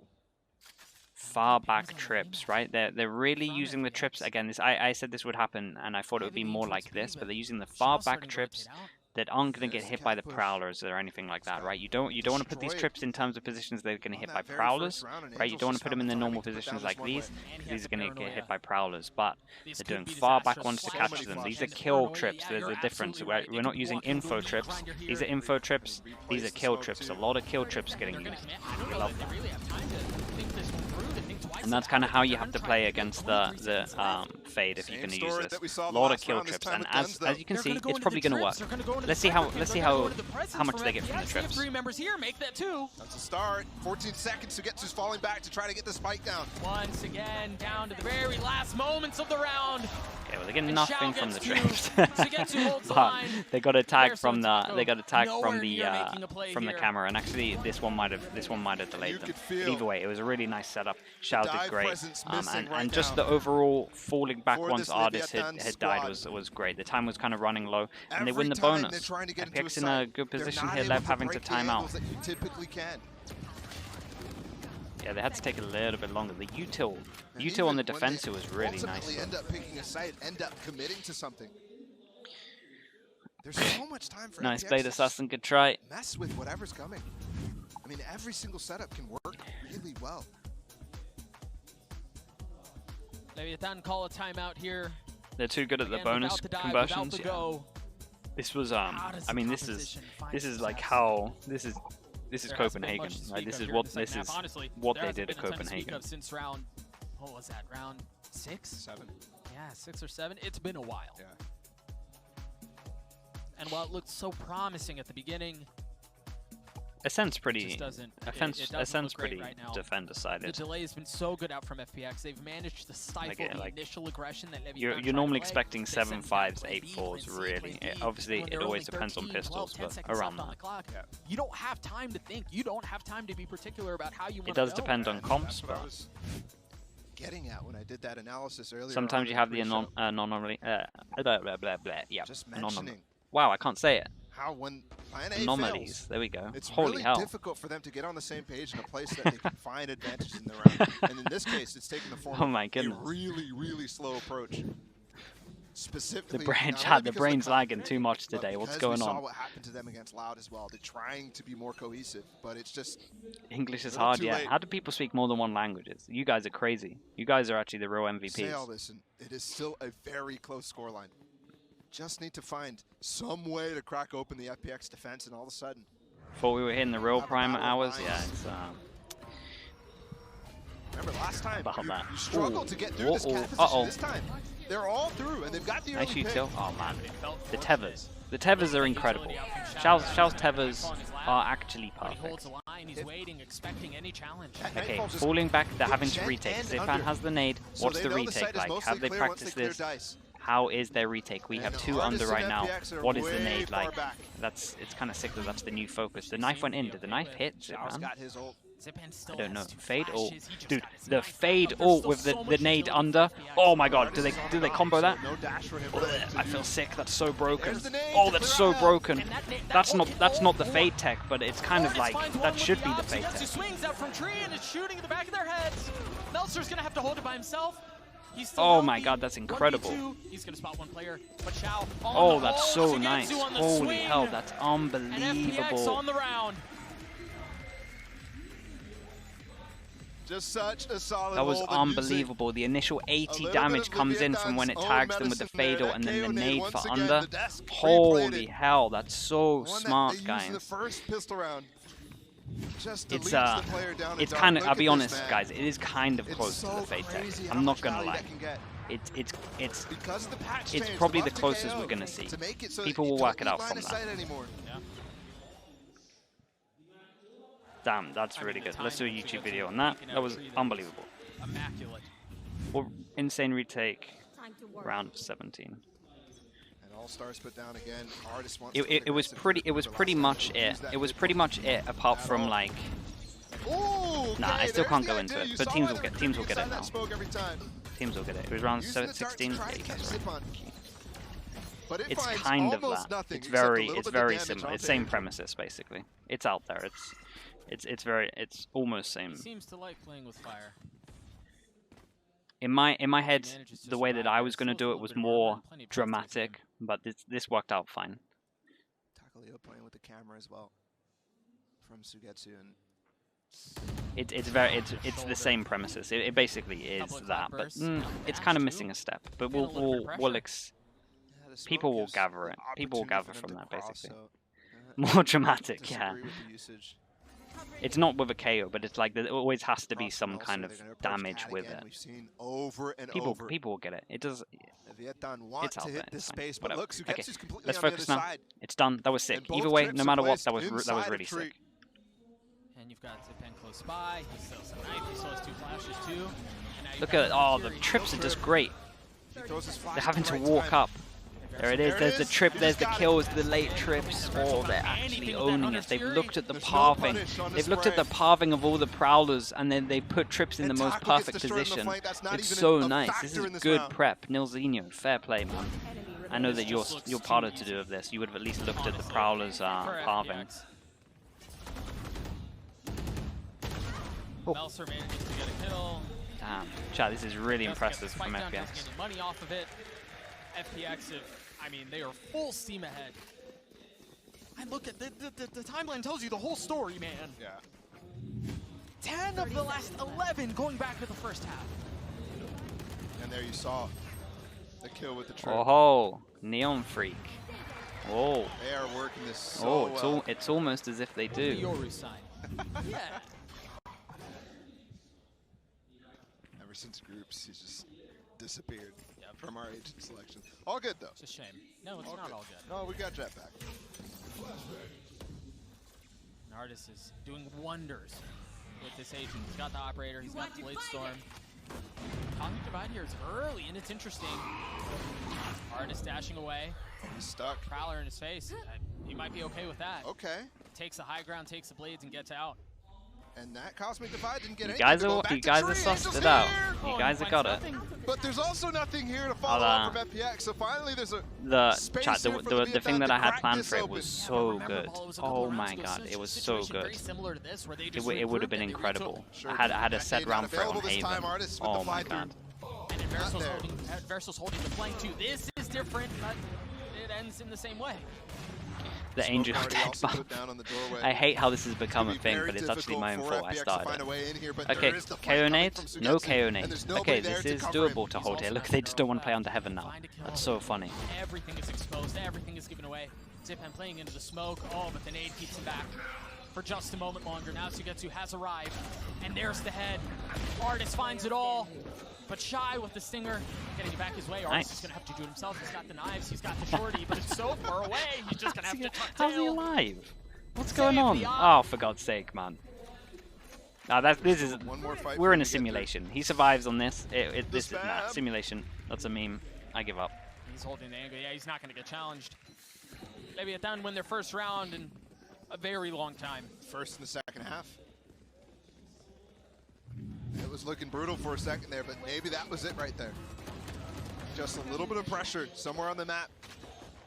Far back trips, right? They're really using the trips again. This I said this would happen, and I thought it would be more like this, but they're using the far back trips that aren't going to get hit by the prowlers or anything like that, right? You don't want to put these trips in terms of positions they're going to hit by prowlers, right? You don't want to put them in the normal positions like these, because these are going to get hit by prowlers. But they're doing far back ones to catch them. These are kill trips. There's a difference. We're not using info trips. These are info trips. These are kill trips. A lot of kill trips getting used. We love that. And that's kind of how you have to play against the fade if you're going to use this. A lot of kill trips, and as you can see, it's probably going to work. Let's see how much they get from the trips. 3 members here make that 2. That's a start. 14 seconds. Sugetsu's falling back to try to get the spike down. Once again, down to the very last moments of the round. Okay, well, they get nothing from the trips. Sugetsu holds the line. They got a tag from the from the camera, and actually this one might have delayed them. But either way, it was a really nice setup. Shao did great, and just the overall falling back once Artist had died was great. The time was kind of running low, and they win the bonus. FPX in a good position here, Lev having to time out. Yeah, they had to take a little bit longer. The util on the defensive was really nice. End up picking a site, end up committing to something. There's so much time for nice FPX play, Assassin. Good try. Mess with whatever's coming. I mean, every single setup can work really well. Leviathan call a timeout here. They're too good at the bonus conversions. Yeah. This was I mean, this is like how this is Copenhagen, right? This is what they did at Copenhagen. Since round, what was that? Round 6? 7. Yeah, 6 or 7. It's been a while. Yeah. And while it looked so promising at the beginning, Ascent's pretty right now. defender-sided. The delay has been so good out from FPX. They've managed to stifle the initial aggression that Leviathan you're normally expecting 7.5s, 8.4s, really. Obviously, it always depends on pistols, but around that. Yeah. You don't have time to think. You don't have time to be particular about how you want to go. It does depend on comps, but getting at when I did that analysis earlier. Sometimes you have the anomaly. Yeah. Just mentioning. Wow, I can't say it. How when plan A anomalies. Fails, there we go. It's Holy really hell. difficult for them to get on the same page in a place that they can find advantages in the round. And in this case, it's taking the form of a really, really slow approach. Specifically, the brain's lagging too much today. What's going on? We saw what happened to them against Loud as well. They're trying to be more cohesive, but it's just English is hard. Yeah. How do people speak more than one languages? You guys are crazy. You guys are actually the real MVPs. Say all this, and it is still a very close scoreline. Just need to find some way to crack open the FPX defense, and all of a sudden. Thought we were hitting the real prime hours. Yeah, it's. Remember last time you struggled to get through this cat position. This time they're all through, and they've got the early pick. Oh man, the tethers. The tethers are incredible. Xiao's tethers are actually perfect. Okay, falling back, they're having to retake. Zifan has the nade. What's the retake like? Have they practiced this? How is their retake? We have 2 under right now. What is the nade like? It's kind of sick that that's the new focus. The knife went in. Did the knife hit Zifan? I don't know. Fade ult, dude. The fade ult with the nade under. Oh my god! Do they combo that? I feel sick. That's so broken. Oh, that's so broken. That's not the fade tech, but it's kind of like that should be the fade tech. Swings out from tree and is shooting in the back of their heads. Meltzer's gonna have to hold it by himself. Oh my god, that's incredible. He's gonna spot one player, but Xiao oh, that's so nice. Holy hell, that's unbelievable. On the round. Just such a solid that was unbelievable. The initial 80 damage comes in from when it tags them with the fatal and then the nade for under. Holy hell, that's so smart, guys. It's kind of, I'll be honest, guys, it is kind of close to the fade tech. I'm not gonna lie. It's probably the closest we're gonna see. People will work it out from that. Damn, that's really good. Let's do a YouTube video on that. That was unbelievable. Immaculate. Well, insane retake, round 17. All-stars put down again. It was pretty much it. It was pretty much it, apart from like. Nah, I still can't go into it. But teams will get it now. Teams will get it. It was round 16. It's kind of that. It's very similar. It's same premises basically. It's out there. It's almost same. He seems to like playing with fire. In my head, the way that I was going to do it was more dramatic, but this worked out fine. Takaleo playing with the camera as well from Sugetsu, and it's the same premises. It basically is that, but it's kind of missing a step. But people will gather it. People will gather from that basically. More dramatic, yeah. It's not with a KO, but it's like there always has to be some kind of damage with it. We've seen over and People over. will get it. It does. It's out there. This space, but look, okay, completely let's on the focus other now. side. It's done. That was sick. Either way, no matter what, that was really sick. And you've got Zipan close by. He still has a knife. He still has 2 flashes too. Look at the trips are just great. They're having to walk up. There it is. There's the trip. There's the kills. The late trips. Oh, they're actually owning it. They've looked at the pathing. They've looked at the pathing of all the prowlers, and then they put trips in the most perfect position. It's so nice. This is good prep. Nilzinho, fair play, man. I know that you're part to do of this. You would have at least looked at the prowlers pathing. Oh. Melser manages to get a kill. Damn, chat, this is really impressive from FPX. Money off of it. FPX, I mean, they are full steam ahead. I look at the timeline tells you the whole story, man. Yeah. 10 of the last 11 going back to the first half. And there you saw the kill with the trip. Oh, Neon Freak. Oh. They are working this so well. It's almost as if they do. The Yoru sign. Yeah. Ever since groups, he's just disappeared from our agent selection. All good though. It's a shame. No, it's not all good. No, we got Jet back. An artist is doing wonders with this agent. He's got the operator. He's got the Blade Storm. Cosmic Divide here is early, and it's interesting. Artist dashing away. He's stuck. Prowler in his face. He might be okay with that. Okay. Takes the high ground, takes the blades, and gets out. And that Cosmic Divide didn't get you anything. You guys are sussed it out. You guys have got it. But there's also nothing here to follow up from FPX. So finally, there's a the thing that I had planned for it was so good. Oh my god, it was so good. It would have been incredible. I had a set round for it on Haven. Oh my god. And Verso's holding the flank too. This is different, but it ends in the same way. The Angel dead buff. I hate how this has become a thing, but it's actually my own fault I started it. Okay, KO nade? No KO nade. Okay, this is doable to hold here. Look, they just don't want to play under Heaven now. That's so funny. Everything is exposed, everything is given away. Zipan playing into the smoke. Oh, but the nade keeps him back for just a moment longer. Now Sugetsu has arrived, and there's the head. Artist finds it all, but Shy with the stinger, getting it back his way. Artist is going to have to do it himself. He's got the knives, he's got the shorty, but it's so far away, he's just going to have to tuck tail. How's he alive? What's going on? Oh, for God's sake, man. This is... We're in a simulation. He survives on this. This is not simulation. That's a meme. I give up. He's holding the angle. Yeah, he's not going to get challenged. Maybe it down win their first round in a very long time. First in the second half. It was looking brutal for a second there, but maybe that was it right there. Just a little bit of pressure somewhere on the map.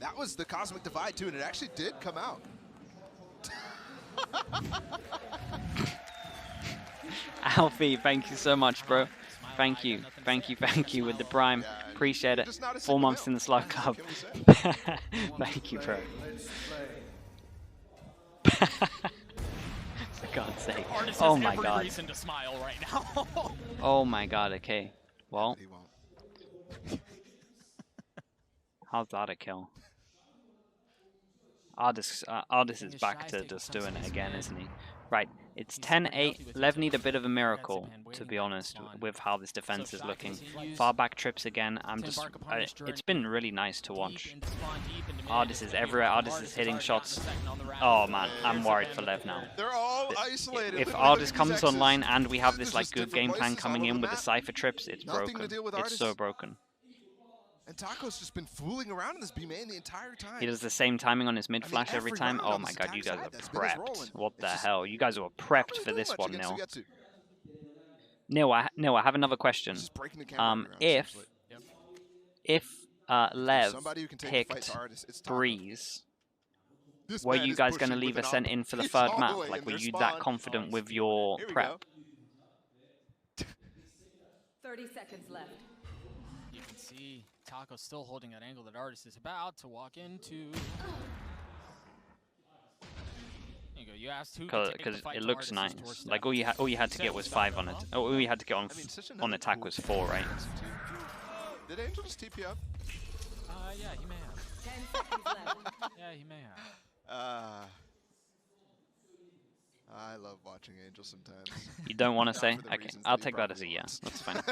That was the Cosmic Divide too, and it actually did come out. Alfie, thank you so much, bro. Thank you with the prime. Appreciate it. 4 months in the Slug Club. Thank you, bro. For God's sake. Oh my god. Reason to smile right now. Oh my god, okay. Well. How's that a kill? Ardis is back to just doing it again, isn't he? Right, it's 10-8. Lev need a bit of a miracle, to be honest, with how this defense is looking. Far back trips again. It's been really nice to watch. Ardis is everywhere. Ardis is hitting shots. Oh man, I'm worried for Lev now. They're all isolated. If Ardis comes online and we have this like good game plan coming in with the Cypher trips, it's broken. It's so broken. And Taco's just been fooling around in this B main the entire time. He does the same timing on his mid flash every time. Oh my god, you guys are prepped. What the hell? You guys were prepped for this one, Nil. Nil, I have another question. If Lev picked Breeze, were you guys going to leave Ascent in for the third map? Like, were you that confident with your prep? 30 seconds left. You can see Taco still holding that angle that Artist is about to walk into. There you go. You asked who because it looks nice. Like all you had to get was 5 on it. Oh, all you had to get on attack was 4, right? Did Angel just TP up? Yeah, he may have. 10 seconds left. Yeah, he may have. I love watching Angel sometimes. You don't want to say? Okay, I'll take that as a yes. That's fine.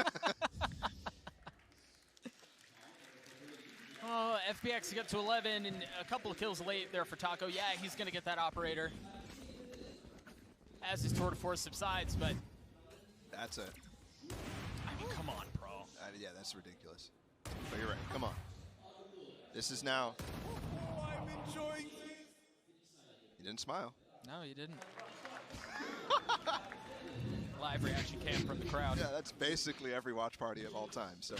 Oh, FPX got to 11 and a couple of kills late there for Taco. Yeah, he's going to get that operator as his tour de force subsides, but... That's it. I mean, come on, bro. Yeah, that's ridiculous. But you're right. Come on. This is now... Oh, I'm enjoying this. You didn't smile. No, you didn't. Live reaction cam from the crowd. Yeah, that's basically every watch party of all time, so...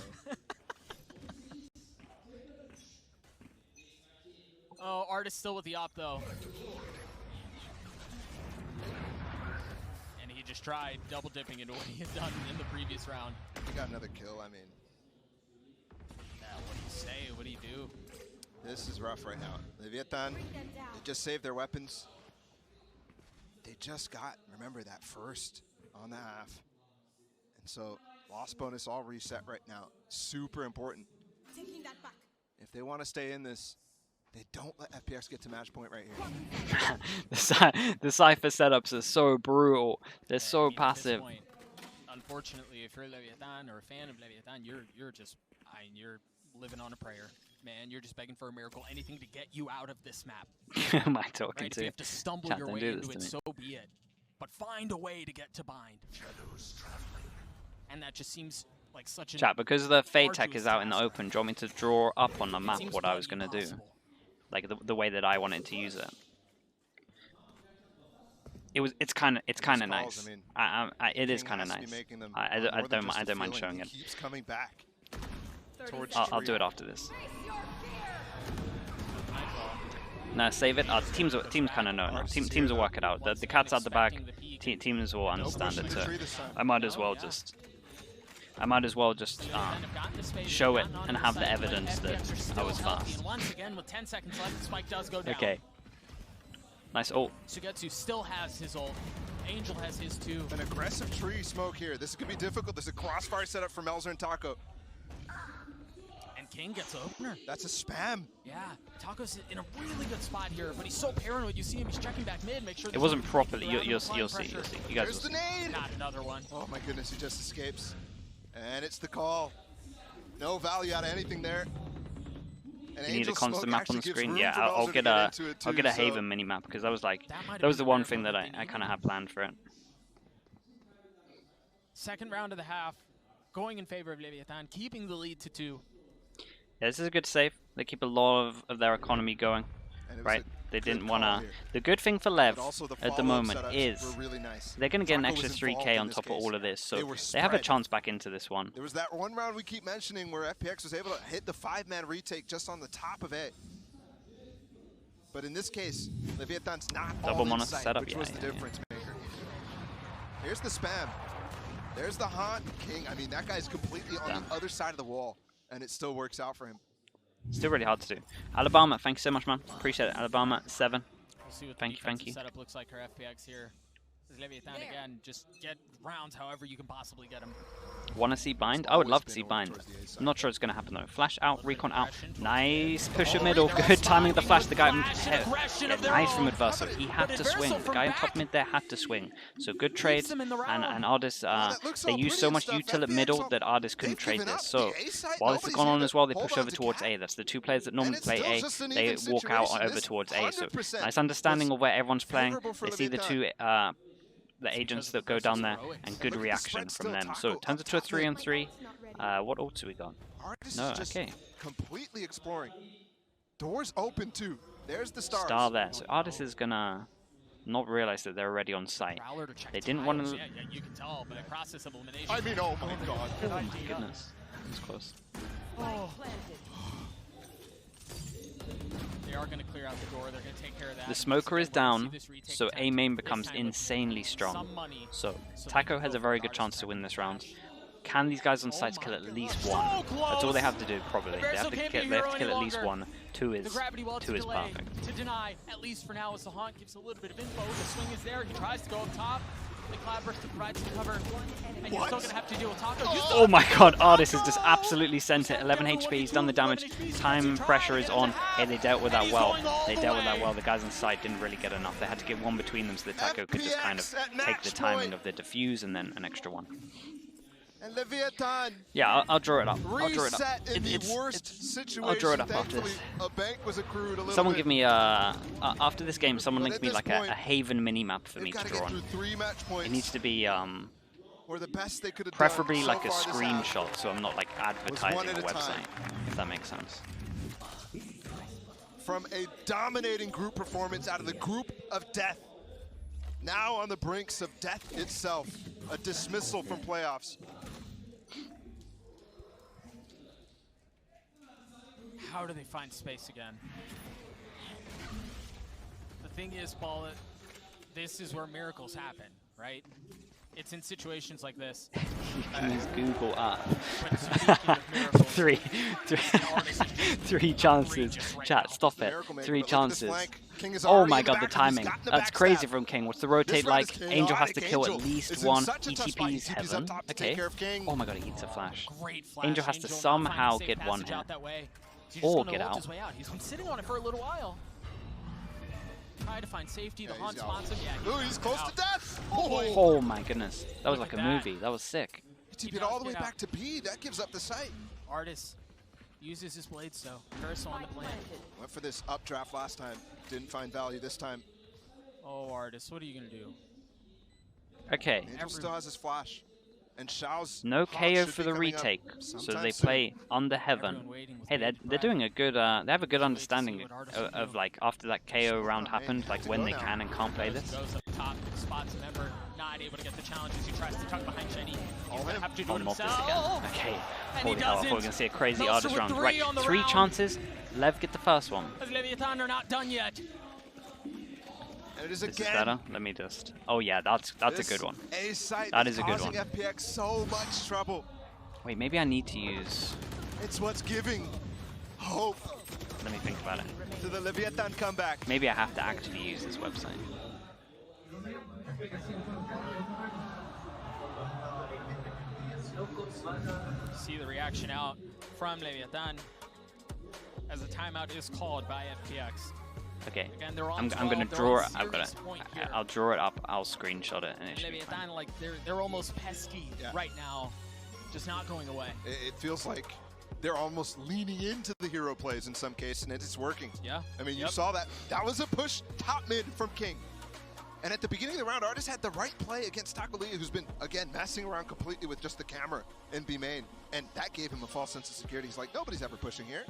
Oh, Artist still with the op, though. And he just tried double dipping into what he had done in the previous round. He got another kill, I mean. Yeah, what do you say? What do you do? This is rough right now. Leviathan, they just saved their weapons. They just got, remember, that first on the half. And so, loss bonus all reset right now. Super important. Taking that back. If they want to stay in this, they don't let FPX get to match point right here. The Cypher setups are so brutal. They're so passive. Point, unfortunately, if you're Leviathan or a fan of Leviathan, you're just, you're living on a prayer. Man, you're just begging for a miracle. Anything to get you out of this map. Who am I talking to? If you have to stumble your way into it, so be it. But find a way to get to bind. And that just seems like such a... Chat, because the Fade Tech is out in the open, do you want me to draw up on the map what I was going to do? Like the way that I wanted to use it. It's kind of nice. I mean, it is kind of nice. I don't mind showing it. Keeps coming back. I'll do it after this. No, save it. Teams kind of know. Teams will work it out. The cat's out the back. Teams will understand it too. I might as well just show it and have the evidence that I was fast. Okay. Nice ult. Sugetsu still has his ult. Angel has his too. An aggressive tree smoke here. This could be difficult. There's a crossfire set up for Melzer and Taco. And King gets opener. That's a spam. Yeah, Taco's in a really good spot here, but he's so paranoid. You see him, he's checking back mid, make sure it wasn't properly. You'll see. You guys will see. The nade. Not another one. Oh my goodness, he just escapes. And it's the call. No value out of anything there. And you need a constant map on the screen. Yeah, I'll get a Haven minimap because that was the one thing that I kind of had planned for it. Second round of the half, going in favor of Leviathan, keeping the lead to 2. Yeah, this is a good save. They keep a lot of their economy going, right? They didn't want to... The good thing for Lev at the moment is they're going to get an extra 3k on top of all of this, so they have a chance back into this one. There was that one round we keep mentioning where FPX was able to hit the 5-man retake just on the top of A. But in this case, Leviathan's not double mono setup, which was the difference maker. Here's the spam. There's the haunt. King, I mean, that guy's completely on the other side of the wall, and it still works out for him. Still really hard to do. Alabama, thank you so much, man. Appreciate it. Alabama, 7. We'll see what thank you. Setup looks like for FPX here. Leviathan again, just get rounds however you can possibly get them. Want to see bind? I would love to see bind. I'm not sure it's going to happen though. Flash out, recon out. Nice push of middle. Good timing of the flash. The guy nice from Adverso. He had to swing. The guy on top mid there had to swing. So good trade. And Artist, they used so much util at middle that Artist couldn't trade this. So while this has gone on as well, they push over towards A. That's the 2 players that normally play A. They walk out over towards A. So nice understanding of where everyone's playing. They see the 2 the agents that go down there, and good reaction from them. So it turns into a 3-on-3. What ults do we got? No, okay. Completely exploring. Doors open too. There's the stars. Star there. So Artist is gonna not realize that they're already on site. They didn't want to. Yeah, you can tell, but a process of elimination. I mean, oh my god. Oh my goodness. It's close. Oh. They are going to clear out the door. They're going to take care of that. The smoker is down, so A main becomes insanely strong. So Taco has a very good chance to win this round. Can these guys on sites kill at least 1? That's all they have to do, probably. They have to kill at least 1. 2 is perfect. To deny, at least for now, as the haunt gives a little bit of info. The swing is there. He tries to go up top. the Cloudburst to provide some cover, and you're still going to have to deal with Taco. Oh my god, Artis has just absolutely sent it. 11 HP, he's done the damage. Time pressure is on. Hey, they dealt with that well. They dealt with that well. The guys on site didn't really get enough. They had to get one between them so the Taco could just kind of take the timing of the defuse and then an extra one. And Leviathan. Yeah, I'll draw it up. I'll draw it up. I'll draw it up after this. A bank was accrued a little someone bit. give me after this game, someone link me like a Haven minimap for me to draw on. It needs to be preferably like a screenshot, so I'm not like advertising a website, if that makes sense. From a dominating group performance out of the group of death, now on the brinks of death itself, a dismissal from playoffs. How do they find space again? The thing is, Paul, this is where miracles happen, right? It's in situations like this. You can use Google three chances. Chat, stop it. 3 chances. Oh my god, the timing. That's crazy from King. What's the rotate like? Angel has to kill at least one. ETP's Heaven. Okay. Oh my god, he eats a flash. Angel has to somehow get one hit. Or get out. He's been sitting on it for a little while. Try to find safety. The Hunt spots him. Yeah, he's close to death. Oh my goodness. That was like a movie. That was sick. He took it all the way back to B. That gives up the site. Artis uses his blades though. Curse on the plant. Went for this updraft last time. Didn't find value this time. Oh, Artis, what are you gonna do? Okay. Angel still has his flash. And Shao's no KO for the retake, so they play under Heaven. Hey, they're doing a good. They have a good understanding of like after that KO round happened, like when they can and can't play this. Goes up top, spots Member, not able to get the challenges. He tries to tuck behind Shenny. He's gonna have to do it himself. Okay. Holy hell! I thought we were gonna see a crazy Artis round. Right, 3 chances. Lev get the first one. Leviathan are not done yet. It is this is better. Let me just. Oh yeah, that's a good one. That is a good one. FPX so much trouble. Wait, maybe I need to use. It's what's giving hope. Let me think about it. To the Leviathan comeback. Maybe I have to actually use this website. See the reaction out from Leviathan as a timeout is called by FPX. Okay, Again, I'm gonna draw it. I'll draw it up. I'll screenshot it, and it should be fine. Like they're almost pesky right now, just not going away. It feels like they're almost leaning into the hero plays in some cases, and it's working. Yeah. I mean, you saw that. That was a push top mid from King. And at the beginning of the round, Artis had the right play against Taco Lee, who's been, again, messing around completely with just the camera in B main. And that gave him a false sense of security. He's like, nobody's ever pushing here.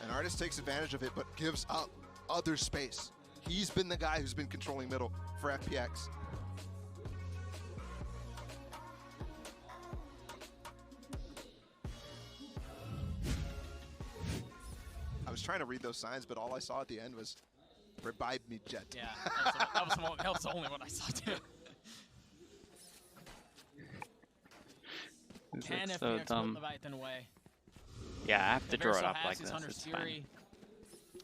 And Artis takes advantage of it, but gives up other space. He's been the guy who's been controlling middle for FPX. I was trying to read those signs, but all I saw at the end was, revive me, Jet. Yeah, that was the only one I saw too. Can FPX put Leviathan away? Yeah, I have to draw it up like this. It's fine.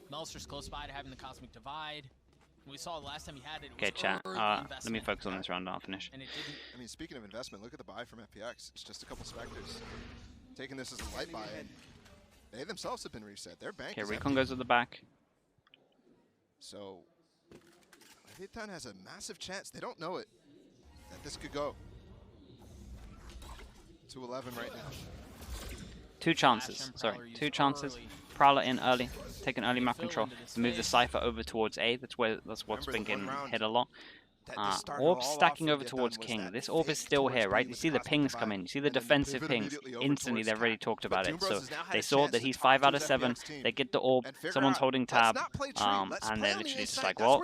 Melster's close by to having the Cosmic Divide. We saw the last time he had it. Okay, chat. Let me focus on this round and I'll finish. And it didn't. I mean, speaking of investment, look at the buy from FPX. It's just a couple Spectres. Taking this as a light buy, and they themselves have been reset. Their bank is Recon empty. goes at the back. So, Leviathan has a massive chance. They don't know it, that this could go. 2-11 right now. 2 chances. Sorry, 2 chances. Prowler in early, take an early map control, move the Cypher over towards A. That's what's been getting hit a lot. Orb stacking over towards King. This orb is still here, right? You see the pings come in. You see the defensive pings. Instantly, they've already talked about it. So they saw that he's 5 out of 7. They get the orb. Someone's holding tab. And they're literally just like, well,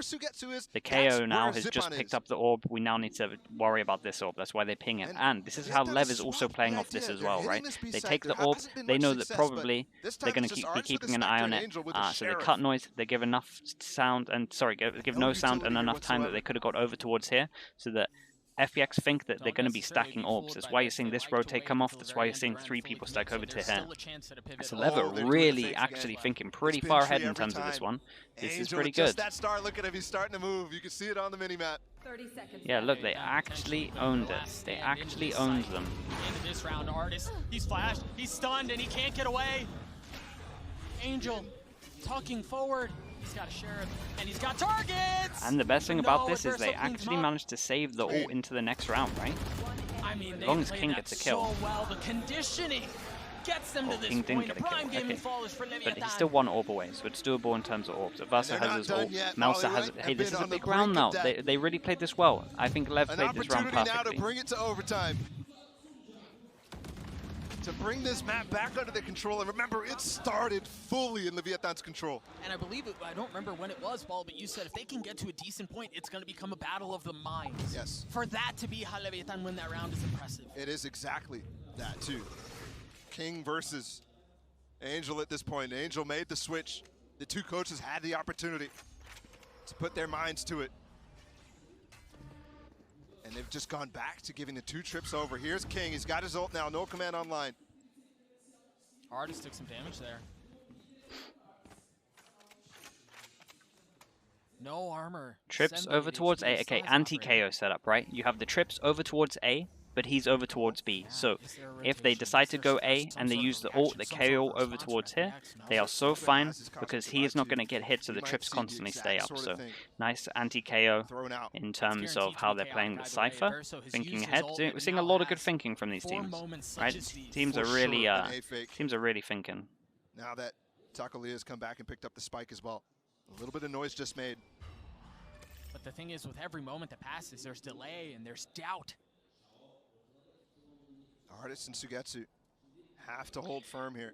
the KO now has just picked up the orb. We now need to worry about this orb. That's why they ping it. And this is how Lev is also playing off this as well, right? They take the orb. They know that probably they're going to be keeping an eye on it. So they cut noise. They give enough sound and, sorry, give no sound and enough time that they could have got over towards here, so that FPX think that they're going to be stacking orbs. That's why you're seeing this rotate come off. That's why you're seeing 3 people stack over to here. So Lever really actually thinking pretty far ahead in terms of this one. This is pretty good. That star, look at him, he's starting to move. You can see it on the mini-map. 30 seconds. Yeah, look, they actually owned it. They actually owned them. Into this round, Artist, he's flashed, he's stunned, and he can't get away. Angel, tucking forward. He's got a sheriff, and he's got targets! And the best thing about this is they actually managed to save the ult into the next round, right? I mean, as long as King gets a kill. So well, the conditioning gets them to this King didn't point. get a kill, okay. But he's Leviathan. still 1 orb away, so it's doable in terms of orbs. Versa has his ult, Melsa has it. Hey, this is a big round now. They really played this well. I think Lev played this round perfectly. Now to bring it to overtime. To bring this map back under their control, and remember, it started fully in Leviathan's control. And I believe it, I don't remember when it was, Paul, but you said if they can get to a decent point, it's going to become a battle of the minds. Yes. For that to be how Leviathan win that round is impressive. It is exactly that, too. King versus Angel at this point. Angel made the switch. The 2 coaches had the opportunity to put their minds to it. And they've just gone back to giving the 2 trips over. Here's King. He's got his ult now. No command online. Artist took some damage there. No armor. Trips over towards A. Okay, anti-KO setup, right? You have the trips over towards A, but he's over towards B. So if they decide to go A and they use the ult, the KO over towards here, they are so fine because he is not going to get hit, so the trips constantly stay up. So nice anti-KO in terms of how they're playing the Cypher. Thinking ahead. We're seeing a lot of good thinking from these teams, right? Teams are really thinking. Now that Takolia has come back and picked up the spike as well. A little bit of noise just made. But the thing is, with every moment that passes, there's delay and there's doubt. Artist and Sugetsu have to hold firm here.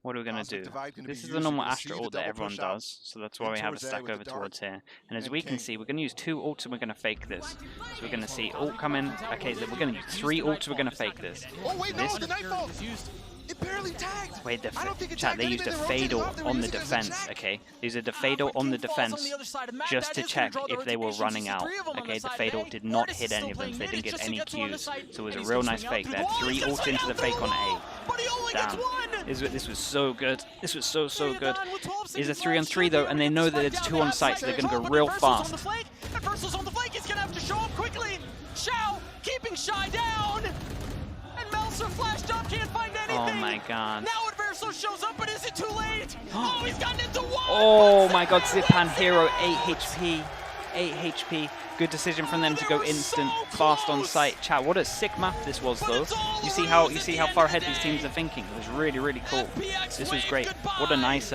What are we going to do? This is the normal Astra ult that everyone does, so that's why we have a stack over towards here. And as we can see, we're going to use 2 ults and we're going to fake this. So we're going to see ult come in. Okay, so we're going to use 3 ults, we're going to fake this. Oh wait, no, the Nightfall! It barely tagged! Wait, chat, they used a Fatal on the defense, okay? They used a Fatal on the defense just to check if they were running out. Okay, the Fatal did not hit any of them, so they didn't get any Qs. So it was a real nice fake. They had 3 ults into the fake on A. Damn. This was so good. This was so good. It's a 3-on-3 though, and they know that it's 2 on site, so they're going to go real fast. Versal's on the flank, he's going to have to show up quickly. Xiao keeping Shy down. And Melser flashed up, can't find anything. Oh my god. Now Adverso shows up, but is it too late? Oh, he's gotten into 1. Oh my god, Zipan Hero, 8 HP. 8 HP. Good decision from them to go instant, fast on site. Chat, what a sick map this was though. You see how far ahead these teams are thinking. It was really cool. This was great. What a nice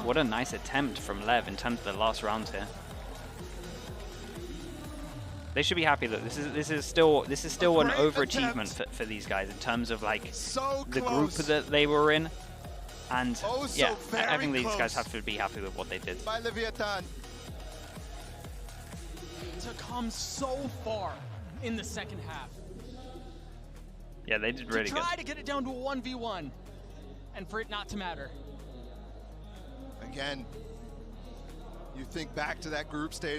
what a nice attempt from Lev in terms of the last round here. They should be happy though. This is still an overachievement for these guys in terms of like the group that they were in. And yeah, I think these guys have to be happy with what they did. By Leviathan. To come so far in the second half. Yeah, they did really good. Try to get it down to a 1v1 and for it not to matter. Again, you think back to that group stage